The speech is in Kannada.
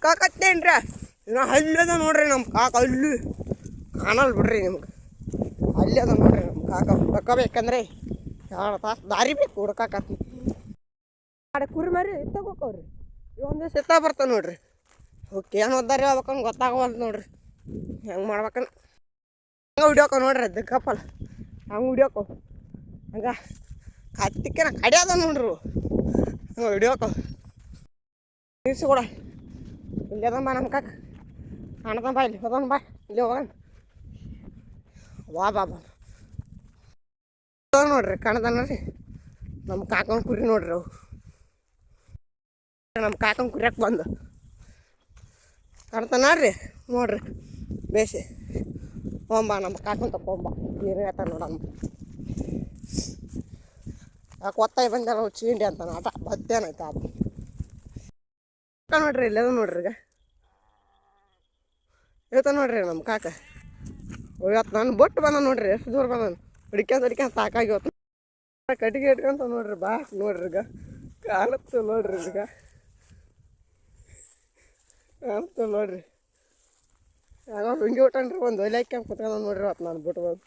ಹುಡ್ಕಾಕತ್ತೇನ್ರಿ ಇನ್ನು ಅಲ್ಲಿ ಅದ ನೋಡ್ರಿ ನಮ್ಮ ಕಾಕ ಅಲ್ಲಿ ಕಾಣಲ್ ಬಿಡ್ರಿ ನಿಮ್ಗೆ ಅಲ್ಲಿ ಅದ ನೋಡ್ರಿ ನಮ್ಮ ಕಾಕ ಹುಡ್ಕೋಬೇಕಂದ್ರೆ 2 ತಾಸು ದಾರಿ ಬೇಕು ಹುಡ್ಕಾಕತ್ತಿ ಕುರಿ ಮರಿ ತಗೋಕವ್ರಿ ಒಂದು ದಿವಸ ಎತ್ತ ಬರ್ತಾವೆ ನೋಡ್ರಿ ಓಕೆ ಏನು ಓದ್ದಾರಿ ಹೇಳ್ಬೇಕಂದು ಗೊತ್ತಾಗವಲ್ದು ನೋಡ್ರಿ ಹೆಂಗೆ ಮಾಡ್ಬೇಕಂದ್ರೆ ಹಂಗೆ ಹಿಡಿಯೋಕ ನೋಡ್ರಿ ಅದು ಕಪ್ಪಲ್ ಹಂಗೆ ಹಿಡಿಯೋಕ ಹಂಗೆ ಕತ್ತಿಕೆನ ಕಡಿಯೋದ ನೋಡ್ರಿ ಹಂಗೆ ಹಿಡಿಯೋಕ ನಿಲ್ಸಿ ಕೂಡ ಇಲ್ಲಿ ಅದನ್ ಬಾ ನಮ್ಮ ಕಾಕ ಕಾಣದನ್ ಬಾ ಇಲ್ಲಿ ಹೋದನ್ ಬಾ ಇಲ್ಲಿ ಹೋಗನ್ ವಾ ಬಾ ನೋಡ್ರಿ ಕಾಣದನ ರೀ ನಮ್ಮ ಕಾಕನ ಕುರಿ ನೋಡ್ರಿ ಅವು ನಮ್ಮ ಕಾಕನ ಕುರಿಯಕ್ಕೆ ಬಂದು ಕಾಣ್ತಾನ ರೀ ನೋಡ್ರಿ ಬೇಸಿ ಹೋಂಬ ನಮ್ಮ ಕಾಕನ್ ತಕೊಂಬ ಏನು ಹೇಳ್ತಾನೆ ನೋಡಮ್ಮ ಯಾಕೆ ಒತ್ತಾಯಿ ಬಂದಾರ ಚೀಂಡಿ ಅಂತಾನೆ ಆಟ ಬತ್ತೇನಾಯ್ತು ಆತ ನೋಡ್ರಿ ಇಲ್ಲದ ನೋಡ್ರಿ ಈಗ ಹೇಳ್ತಾ ನೋಡ್ರಿ ನಮ್ಮ ಕಾಕ ಇವತ್ತು ನಾನು ಬೊಟ್ಟು ಬಂದ ನೋಡ್ರಿ ಎಷ್ಟು ದೂರ ಬಂದಾನು ಹಿಡ್ಕ್ಯಾಂತ ಸಾಕಾಗಿ ಇವತ್ತು ಕಟ್ಟಿಗೆ ಇಟ್ಕೊಂತ ನೋಡ್ರಿ ಬಾ ನೋಡ್ರಿ ಈಗ ಕಾಣುತ್ತೆ ನೋಡ್ರಿ ಈಗ ಕಾಣುತ್ತೆ ನೋಡ್ರಿ ಯಾವಾಗ ಹಿಂಗೆ ಊಟನ್ರಿ ಒಂದು ಒಲೆ ಹಾಕ್ಯಂತ ಕುತ್ಕೊಂಡ ನೋಡ್ರಿ ಅವತ್ತು ನಾನು ಬಿಟ್ಟು ಬಂದು